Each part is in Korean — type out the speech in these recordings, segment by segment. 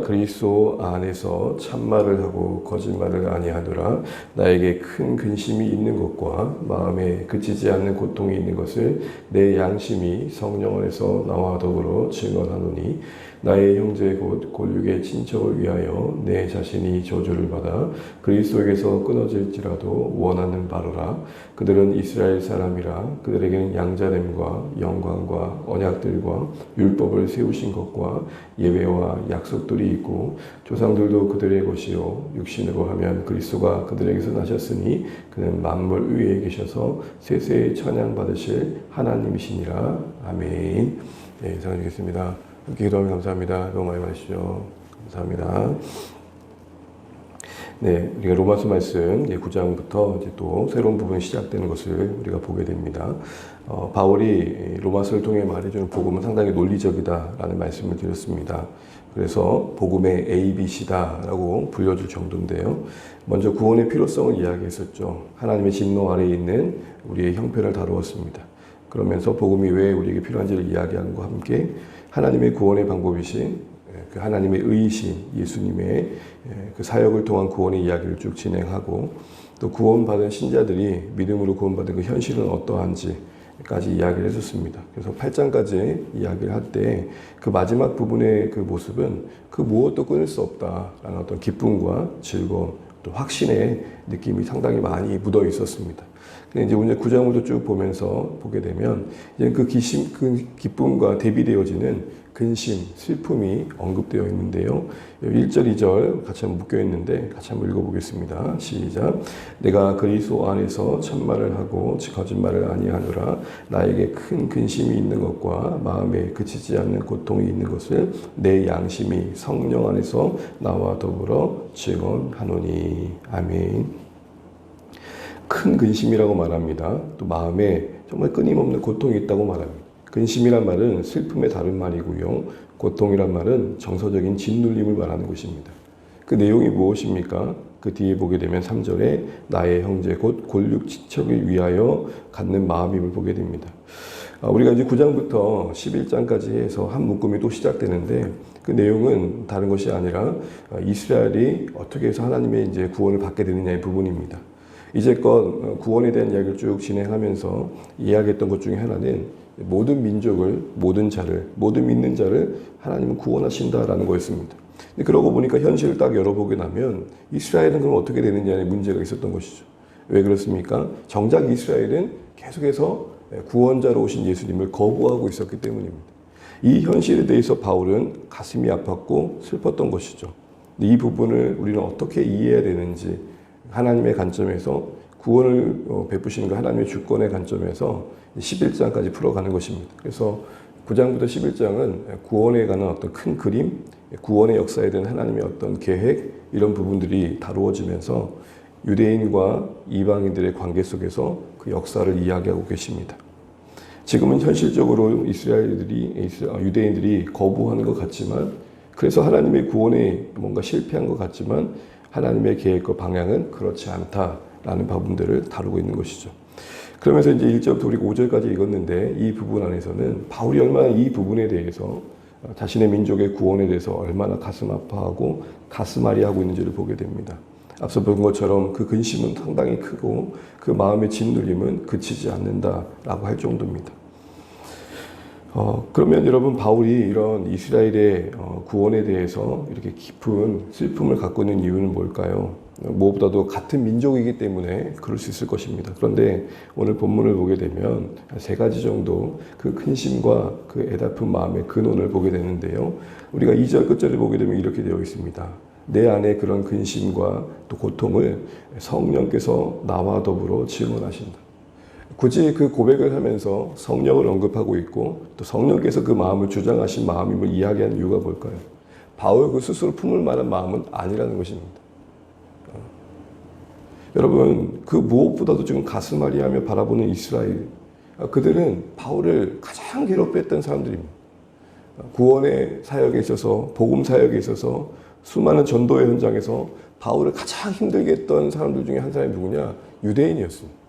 그리스도 안에서 참말을 하고 거짓말을 아니하노라. 나에게 큰 근심이 있는 것과 마음에 그치지 않는 고통이 있는 것을 내 양심이 성령 안에서 나와 더불어 증언하노니 나의 형제 곧 골육의 친척을 위하여 내 자신이 저주를 받아 그리스도에게서 끊어질지라도 원하는 바로라. 그들은 이스라엘 사람이라. 그들에게는 양자됨과 영광과 언약들과 율법을 세우신 것과 예배와 약속들이 있고 조상들도 그들의 것이요 육신으로 하면 그리스도가 그들에게서 나셨으니 그는 만물 위에 계셔서 세세에 찬양 받으실 하나님이시니라. 아멘. 네, 이상 드리겠습니다. 함께 기도하면 감사합니다. 너무 많이 받으시죠. 감사합니다. 네, 우리가 로마서 말씀 9장부터 이제 또 새로운 부분이 시작되는 것을 우리가 보게 됩니다. 바울이 로마서를 통해 말해주는 복음은 상당히 논리적이다라는 말씀을 드렸습니다. 그래서 복음의 ABC다라고 불려줄 정도인데요. 먼저 구원의 필요성을 이야기했었죠. 하나님의 진노 아래에 있는 우리의 형편을 다루었습니다. 그러면서 복음이 왜 우리에게 필요한지를 이야기하는 것과 함께 하나님의 구원의 방법이신 그 하나님의 의이신 예수님의 그 사역을 통한 구원의 이야기를 쭉 진행하고 또 구원받은 신자들이 믿음으로 구원받은 그 현실은 어떠한지까지 이야기를 해줬습니다. 그래서 8장까지 이야기를 할 때 그 마지막 부분의 그 모습은 그 무엇도 끊을 수 없다라는 어떤 기쁨과 즐거움 또 확신의 느낌이 상당히 많이 묻어 있었습니다. 근데 이제 오늘 9장부터 쭉 보면서 보게 되면 이제 그 기쁨과 대비되어지는 근심, 슬픔이 언급되어 있는데요. 1절, 2절 같이 한번 묶여 있는데 같이 한번 읽어보겠습니다. 시작. 내가 그리스도 안에서 참말을 하고 거짓말을 아니하노라. 나에게 큰 근심이 있는 것과 마음에 그치지 않는 고통이 있는 것을 내 양심이 성령 안에서 나와 더불어 증언하노니. 아멘. 큰 근심이라고 말합니다. 또 마음에 정말 끊임없는 고통이 있다고 말합니다. 근심이란 말은 슬픔의 다른 말이고요. 고통이란 말은 정서적인 짓눌림을 말하는 것입니다. 그 내용이 무엇입니까? 그 뒤에 보게 되면 3절에 나의 형제 곧 골육 친척을 위하여 갖는 마음임을 보게 됩니다. 우리가 이제 9장부터 11장까지 해서 한 묶음이 또 시작되는데 그 내용은 다른 것이 아니라 이스라엘이 어떻게 해서 하나님의 이제 구원을 받게 되느냐의 부분입니다. 이제껏 구원에 대한 이야기를 쭉 진행하면서 이야기했던 것 중에 하나는 모든 민족을, 모든 자를, 모든 믿는 자를 하나님은 구원하신다라는 거였습니다. 근데 그러고 보니까 현실을 딱 열어보게 되면 이스라엘은 그럼 어떻게 되느냐의 문제가 있었던 것이죠. 왜 그렇습니까? 정작 이스라엘은 계속해서 구원자로 오신 예수님을 거부하고 있었기 때문입니다. 이 현실에 대해서 바울은 가슴이 아팠고 슬펐던 것이죠. 이 부분을 우리는 어떻게 이해해야 되는지 하나님의 관점에서 구원을 베푸시는 그 하나님의 주권의 관점에서 11장까지 풀어가는 것입니다. 그래서 9장부터 11장은 구원에 관한 어떤 큰 그림, 구원의 역사에 대한 하나님의 어떤 계획 이런 부분들이 다루어지면서 유대인과 이방인들의 관계 속에서 그 역사를 이야기하고 계십니다. 지금은 현실적으로 유대인들이 거부하는 것 같지만 그래서 하나님의 구원에 뭔가 실패한 것 같지만 하나님의 계획과 방향은 그렇지 않다라는 부분들을 다루고 있는 것이죠. 그러면서 이제 1절부터 우리가 5절까지 읽었는데 이 부분 안에서는 바울이 얼마나 이 부분에 대해서 자신의 민족의 구원에 대해서 얼마나 가슴 아파하고 가슴 앓이하고 있는지를 보게 됩니다. 앞서 본 것처럼 그 근심은 상당히 크고 그 마음의 짓눌림은 그치지 않는다라고 할 정도입니다. 그러면 여러분 바울이 이런 이스라엘의 구원에 대해서 이렇게 깊은 슬픔을 갖고 있는 이유는 뭘까요? 무엇보다도 같은 민족이기 때문에 그럴 수 있을 것입니다. 그런데 오늘 본문을 보게 되면 세 가지 정도 그 근심과 그 애달픈 마음의 근원을 보게 되는데요. 우리가 2절 끝절을 보게 되면 이렇게 되어 있습니다. 내 안에 그런 근심과 또 고통을 성령께서 나와 더불어 증언하신다. 굳이 그 고백을 하면서 성령을 언급하고 있고 또 성령께서 그 마음을 주장하신 마음임을 이야기하는 이유가 뭘까요? 바울 그 스스로 품을 만한 마음은 아니라는 것입니다. 여러분 그 무엇보다도 지금 가슴 앓이하며 바라보는 이스라엘 그들은 바울을 가장 괴롭혔던 사람들입니다. 구원의 사역에 있어서 복음 사역에 있어서 수많은 전도의 현장에서 바울을 가장 힘들게 했던 사람들 중에 한 사람이 누구냐? 유대인이었습니다.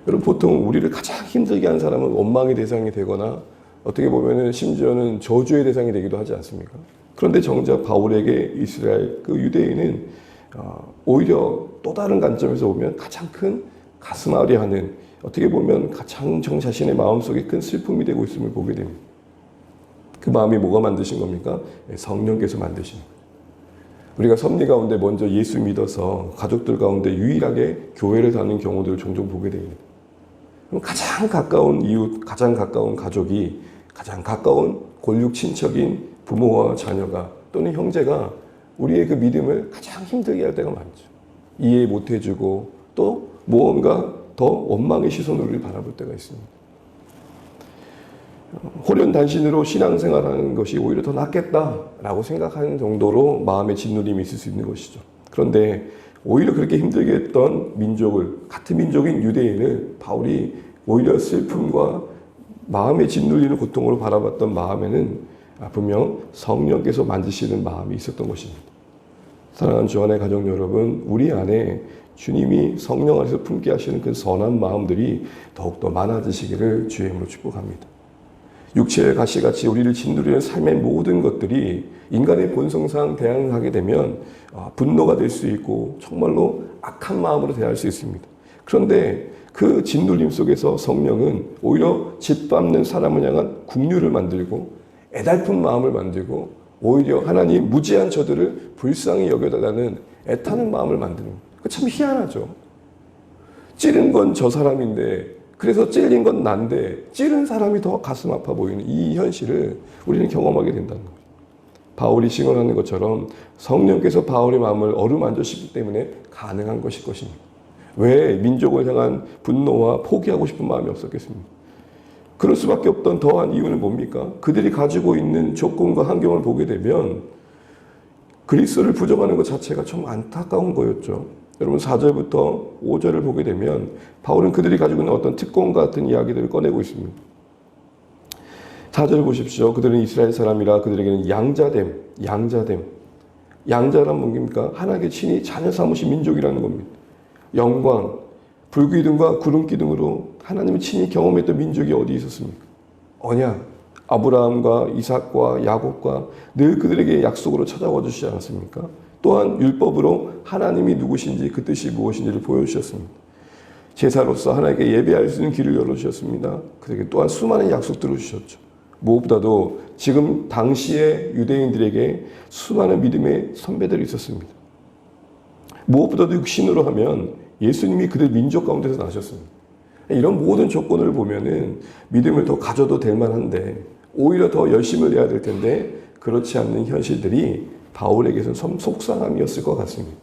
여러분 보통 우리를 가장 힘들게 한 사람은 원망의 대상이 되거나 어떻게 보면은 심지어는 저주의 대상이 되기도 하지 않습니까? 그런데 정작 바울에게 이스라엘 그 유대인은 오히려 또 다른 관점에서 보면 가장 큰 가슴 아리하는, 어떻게 보면 가장 정 자신의 마음속에 큰 슬픔이 되고 있음을 보게 됩니다. 그 마음이 뭐가 만드신 겁니까? 성령께서 만드신 거예요. 우리가 섭리 가운데 먼저 예수 믿어서 가족들 가운데 유일하게 교회를 다니는 경우들을 종종 보게 됩니다. 그럼 가장 가까운 이웃, 가장 가까운 가족이, 가장 가까운 권력 친척인 부모와 자녀가 또는 형제가 우리의 그 믿음을 가장 힘들게 할 때가 많죠. 이해 못 해주고 또 무언가 더 원망의 시선으로 우리를 바라볼 때가 있습니다. 호련단신으로 신앙생활하는 것이 오히려 더 낫겠다라고 생각하는 정도로 마음의 짓누림이 있을 수 있는 것이죠. 그런데 오히려 그렇게 힘들게 했던 민족을, 같은 민족인 유대인을 바울이 오히려 슬픔과 마음의 짓눌리는 고통으로 바라봤던 마음에는 분명 성령께서 만드시는 마음이 있었던 것입니다. 사랑하는 주안의 가족 여러분, 우리 안에 주님이 성령 안에서 품게 하시는 그 선한 마음들이 더욱더 많아지시기를 주의 이름으로 축복합니다. 육체의 가시같이 우리를 짓누리는 삶의 모든 것들이 인간의 본성상 대항하게 되면 분노가 될 수 있고 정말로 악한 마음으로 대할 수 있습니다. 그런데 그 짓눌림 속에서 성령은 오히려 짓밟는 사람을 향한 긍휼을 만들고 애달픈 마음을 만들고 오히려 하나님 무지한 저들을 불쌍히 여겨달라는 애타는 마음을 만드는 거예요. 참 희한하죠. 찌른 건 저 사람인데, 그래서 찔린 건 난데 찌른 사람이 더 가슴 아파 보이는 이 현실을 우리는 경험하게 된다는 거죠. 바울이 증언하는 것처럼 성령께서 바울의 마음을 어루만져시기 때문에 가능한 것일 것입니다. 왜 민족을 향한 분노와 포기하고 싶은 마음이 없었겠습니까? 그럴 수밖에 없던 더한 이유는 뭡니까? 그들이 가지고 있는 조건과 환경을 보게 되면 그리스도를 부정하는 것 자체가 좀 안타까운 거였죠. 여러분 4절부터 5절을 보게 되면 바울은 그들이 가지고 있는 어떤 특권 같은 이야기들을 꺼내고 있습니다. 4절 보십시오. 그들은 이스라엘 사람이라 그들에게는 양자됨. 양자란 뭡니까? 하나님께 친히 자녀 삼으신 민족이라는 겁니다. 영광, 불기둥과 구름기둥으로 하나님을 친히 경험했던 민족이 어디 있었습니까? 언약, 아브라함과 이삭과 야곱과 늘 그들에게 약속으로 찾아와 주시지 않았습니까? 또한 율법으로 하나님이 누구신지 그 뜻이 무엇인지를 보여주셨습니다. 제사로서 하나님께 예배할 수 있는 길을 열어주셨습니다. 그들에게 또한 수많은 약속들을 주셨죠. 무엇보다도 지금 당시의 유대인들에게 수많은 믿음의 선배들이 있었습니다. 무엇보다도 육신으로 하면 예수님이 그들 민족 가운데서 나셨습니다. 이런 모든 조건을 보면은 믿음을 더 가져도 될 만한데 오히려 더 열심을 내야 될 텐데 그렇지 않는 현실들이 바울에게서는 속상함이었을 것 같습니다.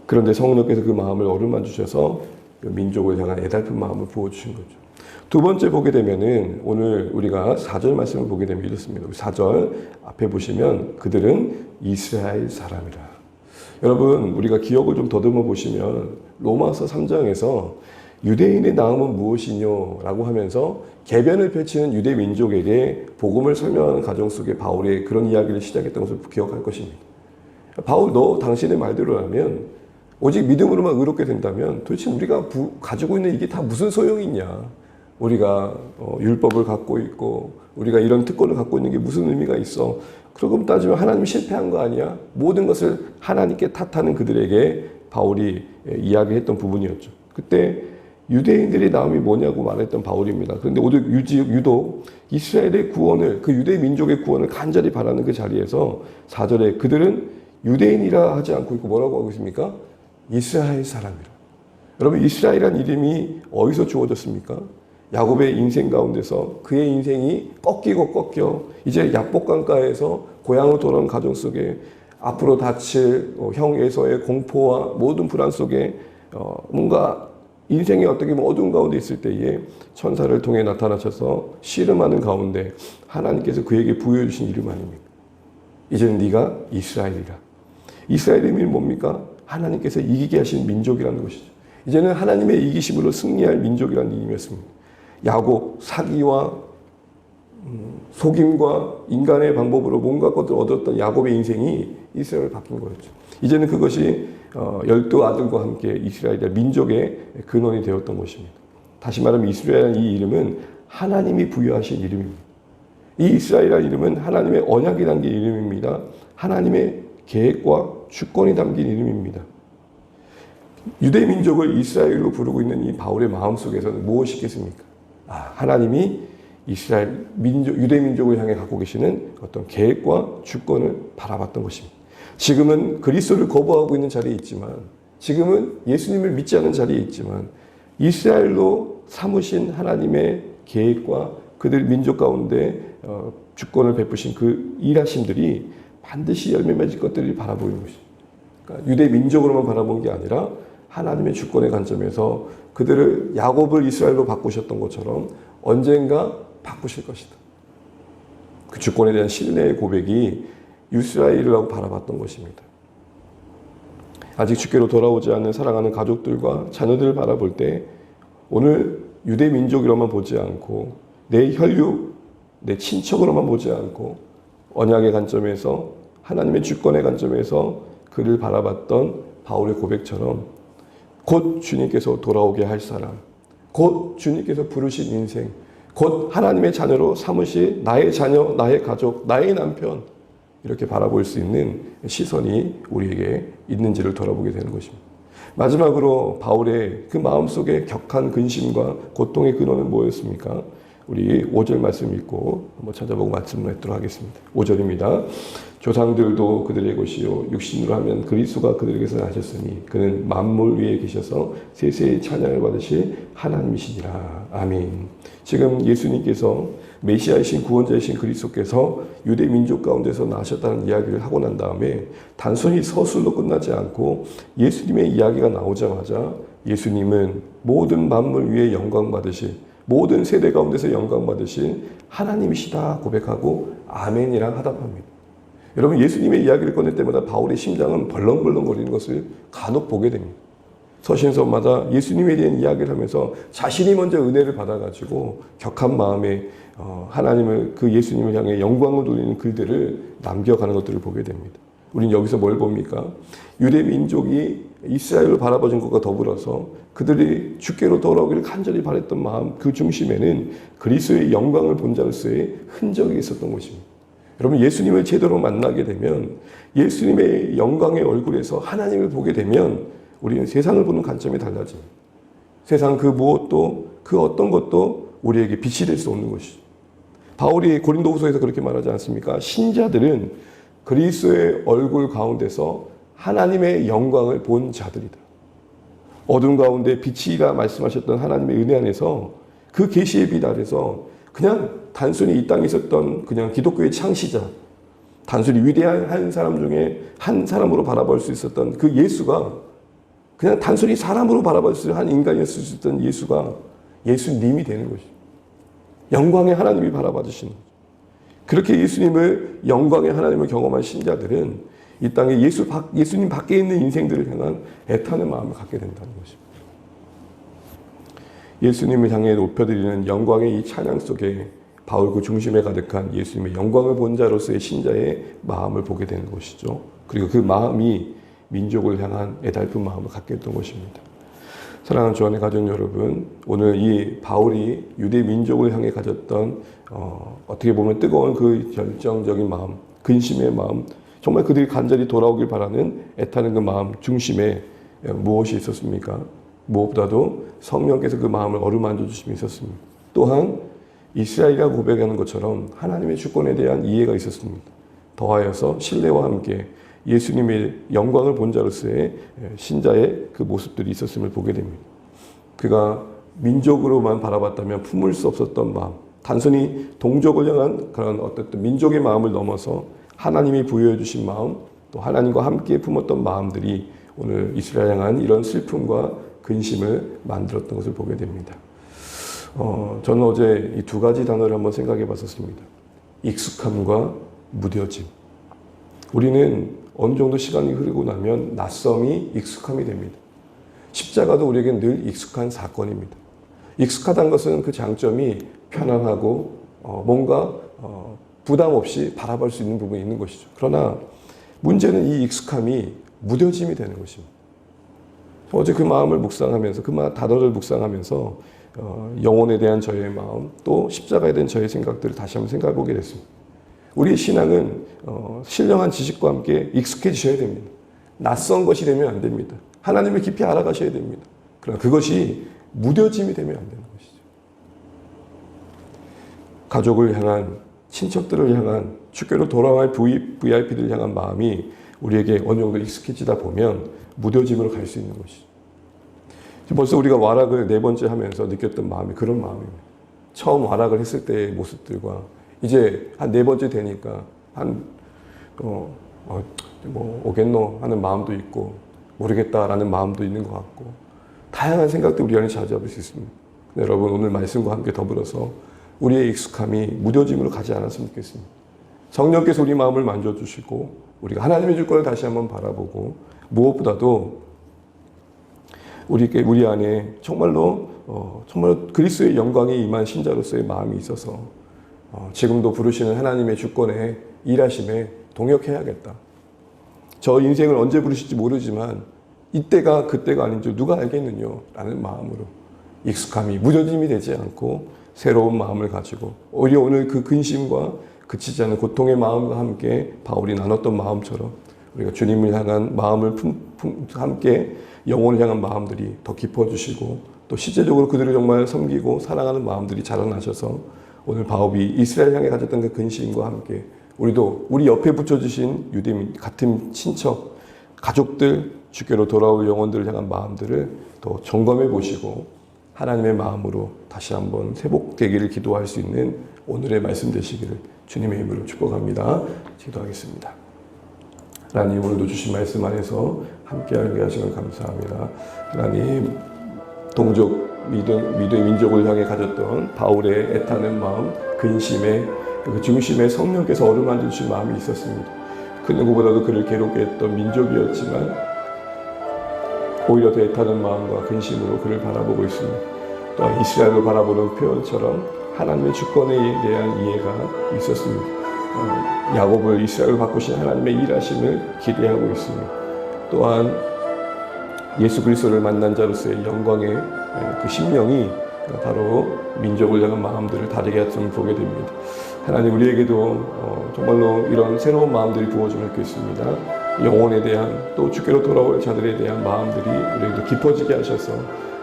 그런데 성령께서 그 마음을 어루만지셔서 민족을 향한 애달픈 마음을 부어주신 거죠. 두 번째 보게 되면은 오늘 우리가 4절 말씀을 보게 되면 이렇습니다. 4절 앞에 보시면 그들은 이스라엘 사람이라. 여러분 우리가 기억을 좀 더듬어 보시면 로마서 3장에서 유대인의 나음은 무엇이뇨? 라고 하면서 개변을 펼치는 유대 민족에게 복음을 설명하는 가정 속에 바울의 그런 이야기를 시작했던 것을 기억할 것입니다. 바울 너 당신의 말대로라면 오직 믿음으로만 의롭게 된다면 도대체 우리가 가지고 있는 이게 다 무슨 소용이 있냐? 우리가 율법을 갖고 있고 우리가 이런 특권을 갖고 있는 게 무슨 의미가 있어? 그러고 따지면 하나님이 실패한 거 아니야? 모든 것을 하나님께 탓하는 그들에게 바울이 이야기했던 부분이었죠. 그때 유대인들의 나음이 뭐냐고 말했던 바울입니다. 그런데 유독 이스라엘의 구원을, 그 유대 민족의 구원을 간절히 바라는 그 자리에서 4절에 그들은 유대인이라 하지 않고 있고 뭐라고 하고 있습니까? 이스라엘 사람이라. 여러분 이스라엘이라는 이름이 어디서 주어졌습니까? 야곱의 인생 가운데서 그의 인생이 꺾여 이제 약복강가에서 고향으로 돌아온 가정 속에 앞으로 닥칠 형 에서의 공포와 모든 불안 속에 뭔가 인생이 어떻게 보면 어두운 가운데 있을 때에 천사를 통해 나타나셔서 씨름하는 가운데 하나님께서 그에게 부여해 주신 이름 아닙니까? 이제는 네가 이스라엘이라. 이스라엘의 의미는 뭡니까? 하나님께서 이기게 하신 민족이라는 것이죠. 이제는 하나님의 이기심으로 승리할 민족이라는 의미였습니다. 야곱, 사기와 속임과 인간의 방법으로 뭔가 것을 얻었던 야곱의 인생이 이스라엘을 바뀐 거였죠. 이제는 그것이 12 아들과 함께 이스라엘의 민족의 근원이 되었던 것입니다. 다시 말하면 이스라엘 이 이름은 하나님이 부여하신 이름입니다. 이 이스라엘이라는 이름은 하나님의 언약이 담긴 이름입니다. 하나님의 계획과 주권이 담긴 이름입니다. 유대 민족을 이스라엘로 부르고 있는 이 바울의 마음속에서는 무엇이 있겠습니까? 하나님이 이스라엘 민족, 유대 민족을 향해 갖고 계시는 어떤 계획과 주권을 바라봤던 것입니다. 지금은 그리스도를 거부하고 있는 자리에 있지만, 지금은 예수님을 믿지 않는 자리에 있지만, 이스라엘로 삼으신 하나님의 계획과 그들 민족 가운데 주권을 베푸신 그 일하심들이 반드시 열매 맺을 것들을 바라보는 것입니다. 그러니까 유대 민족으로만 바라본 게 아니라 하나님의 주권의 관점에서 그들을 야곱을 이스라엘로 바꾸셨던 것처럼 언젠가 바꾸실 것이다. 그 주권에 대한 신뢰의 고백이 이스라엘이라고 바라봤던 것입니다. 아직 주께로 돌아오지 않는 사랑하는 가족들과 자녀들을 바라볼 때 오늘 유대 민족으로만 보지 않고 내 혈육, 내 친척으로만 보지 않고 언약의 관점에서 하나님의 주권의 관점에서 그를 바라봤던 바울의 고백처럼 곧 주님께서 돌아오게 할 사람, 곧 주님께서 부르신 인생, 곧 하나님의 자녀로 삼으실 나의 자녀, 나의 가족, 나의 남편, 이렇게 바라볼 수 있는 시선이 우리에게 있는지를 돌아보게 되는 것입니다. 마지막으로 바울의 그 마음속에 격한 근심과 고통의 근원은 뭐였습니까? 우리 5절 말씀 읽고 한번 찾아보고 말씀을 맺도록 하겠습니다. 5절입니다. 조상들도 그들의 것이요 육신으로 하면 그리스도가 그들에게서 나셨으니 그는 만물 위에 계셔서 세세의 찬양을 받으실 하나님이시니라. 아멘. 지금 예수님께서 메시아이신 구원자이신 그리스도께서 유대 민족 가운데서 나셨다는 이야기를 하고 난 다음에 단순히 서술로 끝나지 않고 예수님의 이야기가 나오자마자 예수님은 모든 만물 위에 영광 받으실, 모든 세대 가운데서 영광 받으실 하나님이시다 고백하고 아멘이랑 화답합니다. 여러분, 예수님의 이야기를 꺼낼 때마다 바울의 심장은 벌렁벌렁 거리는 것을 간혹 보게 됩니다. 서신서마다 예수님에 대한 이야기를 하면서 자신이 먼저 은혜를 받아가지고 격한 마음에 하나님을, 그 예수님을 향해 영광을 돌리는 글들을 남겨가는 것들을 보게 됩니다. 우리는 여기서 뭘 봅니까? 유대 민족이 이스라엘을 바라보는 것과 더불어서 그들이 주께로 돌아오기를 간절히 바랬던 마음, 그 중심에는 그리스도의 영광을 본 자로서의 흔적이 있었던 것입니다. 여러분, 예수님을 제대로 만나게 되면, 예수님의 영광의 얼굴에서 하나님을 보게 되면 우리는 세상을 보는 관점이 달라집니다. 세상 그 무엇도, 그 어떤 것도 우리에게 빛이 될 수 없는 것이죠. 바울이 고린도후서에서 그렇게 말하지 않습니까? 신자들은 그리스도의 얼굴 가운데서 하나님의 영광을 본 자들이다. 어둠 가운데 빛이라 말씀하셨던 하나님의 은혜 안에서, 그 계시의 빛 아래서 그냥 단순히 이 땅에 있었던 그냥 기독교의 창시자, 단순히 위대한 한 사람 중에 한 사람으로 바라볼 수 있었던 그 예수가, 그냥 단순히 사람으로 바라볼 수 있는 한 인간이었을 수 있던 예수가 예수님이 되는 것이죠. 영광의 하나님이 바라봐주시는 거죠. 그렇게 예수님을, 영광의 하나님을 경험한 신자들은 이 땅에 예수님 밖에 있는 인생들을 향한 애타는 마음을 갖게 된다는 것입니다. 예수님을 향해 높여드리는 영광의 이 찬양 속에 바울 그 중심에 가득한 예수님의 영광을 본 자로서의 신자의 마음을 보게 되는 것이죠. 그리고 그 마음이 민족을 향한 애달픈 마음을 갖게 했던 것입니다. 사랑하는 주안의 가족 여러분, 오늘 이 바울이 유대 민족을 향해 가졌던 어떻게 보면 뜨거운 그 결정적인 마음, 근심의 마음, 정말 그들이 간절히 돌아오길 바라는 애타는 그 마음 중심에 무엇이 있었습니까? 무엇보다도 성령께서 그 마음을 어루만져 주심이 있었습니다. 또한 이스라엘이라고 고백하는 것처럼 하나님의 주권에 대한 이해가 있었습니다. 더하여서 신뢰와 함께 예수님의 영광을 본 자로서의 신자의 그 모습들이 있었음을 보게 됩니다. 그가 민족으로만 바라봤다면 품을 수 없었던 마음, 단순히 동족을 향한 그런 어떤 민족의 마음을 넘어서 하나님이 부여해 주신 마음, 또 하나님과 함께 품었던 마음들이 오늘 이스라엘 향한 이런 슬픔과 근심을 만들었던 것을 보게 됩니다. 저는 어제 이 두 가지 단어를 한번 생각해 봤었습니다. 익숙함과 무뎌짐. 우리는 어느 정도 시간이 흐르고 나면 낯섦이 익숙함이 됩니다. 십자가도 우리에게는 늘 익숙한 사건입니다. 익숙하다는 것은 그 장점이 편안하고 뭔가 부담 없이 바라볼 수 있는 부분이 있는 것이죠. 그러나 문제는 이 익숙함이 무뎌짐이 되는 것입니다. 어제 그 마음을 묵상하면서, 그 단어를 묵상하면서 영혼에 대한 저의 마음, 또 십자가에 대한 저의 생각들을 다시 한번 생각해 보게 됐습니다. 우리의 신앙은 신령한 지식과 함께 익숙해지셔야 됩니다. 낯선 것이 되면 안 됩니다. 하나님을 깊이 알아가셔야 됩니다. 그러나 그것이 무뎌짐이 되면 안 되는 것이죠. 가족을 향한, 친척들을 향한, 주께로 돌아갈 VIP들을 향한 마음이 우리에게 어느 정도 익숙해지다 보면 무뎌짐으로 갈 수 있는 것이죠. 벌써 우리가 와락을 4번째 하면서 느꼈던 마음이 그런 마음입니다. 처음 와락을 했을 때의 모습들과 이제 한 4번째 되니까 오겠노 하는 마음도 있고 모르겠다라는 마음도 있는 것 같고 다양한 생각도 우리 안에 자주잡을 수 있습니다. 여러분 오늘 말씀과 함께 더불어서 우리의 익숙함이 무뎌짐으로 가지 않았으면 좋겠습니다. 성령께서 우리 마음을 만져주시고 우리가 하나님의 주권을 다시 한번 바라보고 무엇보다도 우리 안에 정말로 그리스도의 영광이 임한 신자로서의 마음이 있어서 지금도 부르시는 하나님의 주권에 일하심에 동역해야겠다. 저 인생을 언제 부르실지 모르지만 이때가 그때가 아닌 줄 누가 알겠느냐 라는 마음으로 익숙함이 무뎌짐이 되지 않고 새로운 마음을 가지고 오히려 오늘 그 근심과 그치지 않은 고통의 마음과 함께 바울이 나눴던 마음처럼 우리가 주님을 향한 마음을 함께 영혼을 향한 마음들이 더 깊어지시고 또 실제적으로 그들을 정말 섬기고 사랑하는 마음들이 자라나셔서 오늘 바울이 이스라엘 향해 가졌던 그 근심과 함께 우리도 우리 옆에 붙여주신 유대민 같은 친척 가족들 주께로 돌아올 영혼들을 향한 마음들을 더 점검해 보시고 하나님의 마음으로 다시 한번 회복되기를 기도할 수 있는 오늘의 말씀 되시기를 주님의 이름으로 축복합니다. 기도하겠습니다. 하나님 오늘도 주신 말씀 안에서 함께하게 하시는 감사합니다. 하나님 동족 믿음의 민족을 향해 가졌던 바울의 애타는 마음, 근심의 그 중심에 성령께서 어루만져 주신 마음이 있었습니다. 그 누구보다도 그를 괴롭게 했던 민족이었지만 오히려 더 애타는 마음과 근심으로 그를 바라보고 있습니다. 또한 이스라엘을 바라보는 표현처럼 하나님의 주권에 대한 이해가 있었습니다. 야곱을 이스라엘을 바꾸신 하나님의 일하심을 기대하고 있습니다. 또한 예수 그리스도를 만난 자로서의 영광의 그 심령이 바로 민족을 향한 마음들을 다르게 했음을 보게 됩니다. 하나님 우리에게도 정말로 이런 새로운 마음들이 부어주면 좋겠습니다. 영혼에 대한 또 주께로 돌아올 자들에 대한 마음들이 우리에게도 깊어지게 하셔서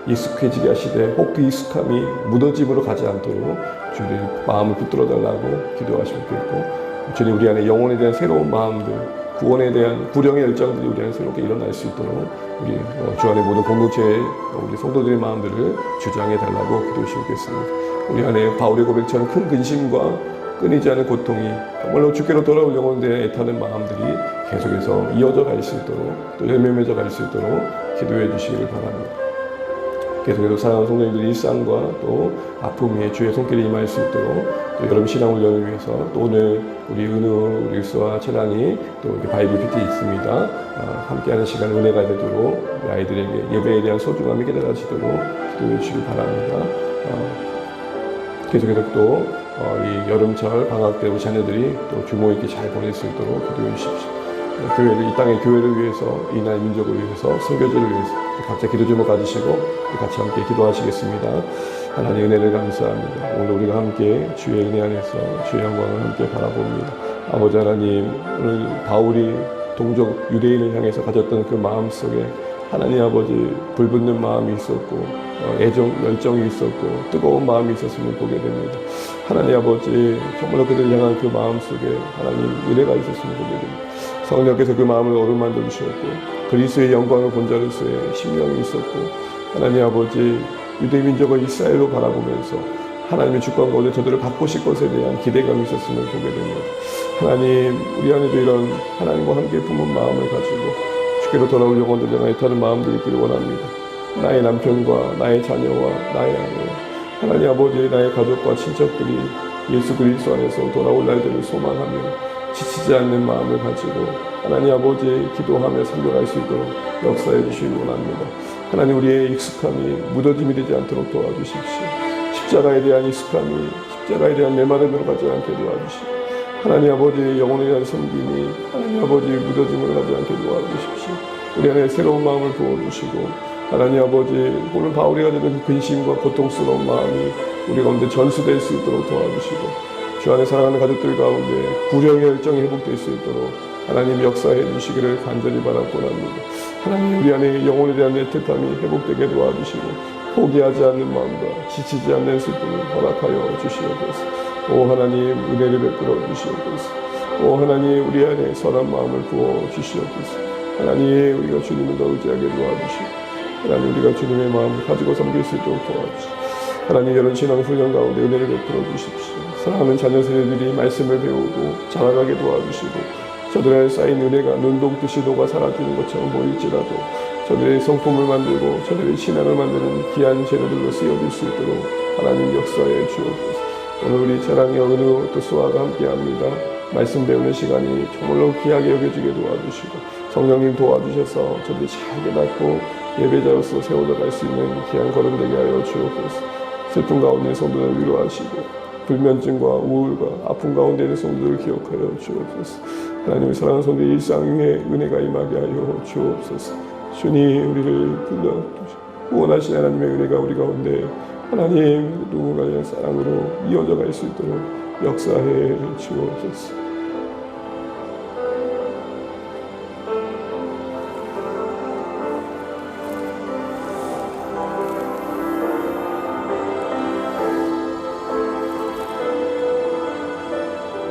익숙해지게 하시되 혹 그 익숙함이 무너짐으로 가지 않도록 주님 마음을 붙들어 달라고 기도하시면 좋겠고 주님 우리 안에 영혼에 대한 새로운 마음들 구원에 대한 구령의 열정들이 우리 안에 새롭게 일어날 수 있도록 우리 주 안에 모든 공동체의 우리 성도들의 마음들을 주장해 달라고 기도하시겠습니다. 우리 안에 바울의 고백처럼 큰 근심과 끊이지 않은 고통이 정말로 주께로 돌아올 영혼에 대해 애타는 마음들이 계속해서 이어져 갈 수 있도록 또 열매 맺어 갈 수 있도록 기도해 주시기를 바랍니다. 계속해서 사랑하는 성도님들 일상과 또 아픔 위에 주의 손길이 임할 수 있도록 또 여러분 신앙 훈련을 위해서 또 오늘 우리 은우, 릴스와 채랑이 또 이렇게 바이블 PT 있습니다. 함께하는 시간 은혜가 되도록 우리 아이들에게 예배에 대한 소중함이 깨달아지도록 기도해 주시기 바랍니다. 계속해서 또 이 여름철 방학 때 우리 자녀들이 또 규모 있게 잘 보낼 수 있도록 기도해 주십시오. 이 땅의 교회를 위해서 이 나라의 민족을 위해서 선교지를 위해서 각자 기도 제목 가지시고 같이 함께 기도하시겠습니다. 하나님 은혜를 감사합니다. 오늘 우리가 함께 주의 은혜 안에서 주의 영광을 함께 바라봅니다. 아버지 하나님 오늘 바울이 동족 유대인을 향해서 가졌던 그 마음 속에 하나님 아버지 불붙는 마음이 있었고 애정, 열정이 있었고 뜨거운 마음이 있었음을 보게 됩니다. 하나님 아버지 정말로 그들을 향한 그 마음 속에 하나님 은혜가 있었음을 보게 됩니다. 성령께서 그 마음을 어루만져 주셨고 그리스도의 영광을 본 자로서의 심령이 있었고 하나님 아버지 유대민족을 이스라엘로 바라보면서 하나님의 주권 가운데 저들을 바꾸실 것에 대한 기대감이 있었음을 보게 됩니다. 하나님 우리 안에도 이런 하나님과 함께 품은 마음을 가지고 주께로 돌아올 영혼들 향해 애타는 마음들이 있기를 원합니다. 나의 남편과 나의 자녀와 나의 아내 하나님 아버지 나의 가족과 친척들이 예수 그리스도 안에서 돌아올 날들을 소망하며 지치지 않는 마음을 가지고 하나님 아버지 기도하며 섬겨갈 수 있도록 역사해 주시기 원합니다. 하나님 우리의 익숙함이 무뎌짐이 되지 않도록 도와주십시오. 십자가에 대한 익숙함이 십자가에 대한 메마름으로 가지 않게 도와주시고 하나님 아버지 영혼에 대한 섬김이 하나님 아버지 무뎌짐으로 가지 않게 도와주십시오. 우리 안에 새로운 마음을 부어주시고 하나님 아버지, 오늘 바울이 가지는 근심과 고통스러운 마음이 우리 가운데 전수될 수 있도록 도와주시고 주 안에 사랑하는 가족들 가운데 구령의 열정이 회복될 수 있도록 하나님 역사해 주시기를 간절히 바라고 합니다. 하나님 우리 안에 영혼에 대한 애틋함이 회복되게 도와주시고 포기하지 않는 마음과 지치지 않는 슬픔을 허락하여 주시옵소서. 오 하나님 은혜를 베풀어 주시옵소서. 오 하나님 우리 안에 선한 마음을 부어 주시옵소서. 하나님 우리가 주님을 더 의지하게 도와주시고 하나님 우리가 주님의 마음을 가지고 섬길 수 있도록 도와주시고 하나님 이런 신앙 훈련 가운데 은혜를 베풀어 주십시오. 사랑하는 자녀 세대들이 말씀을 배우고 자라가게 도와주시고 저들의 쌓인 은혜가 눈동듯이 녹아 사라지는 것처럼 보일지라도 저들의 성품을 만들고 저들의 신앙을 만드는 귀한 재료들로 쓰여질 수 있도록 하나님 역사해 주옵소서. 오늘 우리 사랑의 어느 또 수아가 함께합니다. 말씀 배우는 시간이 정말로 귀하게 여겨지게 도와주시고 성령님 도와주셔서 저들이 잘 깨닫고 예배자로서 세워나갈 수 있는 귀한 걸음 되게 하여 주옵소서. 슬픔 가운데 성도들 위로하시고 불면증과 우울과 아픔 가운데 있는 성도들을 기억하여 주옵소서. 하나님의 사랑하는 성도의 일상 위에 은혜가 임하게 하여 주옵소서. 주님 우리를 불러 구원하신 하나님의 은혜가 우리 가운데 하나님 누군가의 사랑으로 이어져 갈 수 있도록 역사해 주옵소서.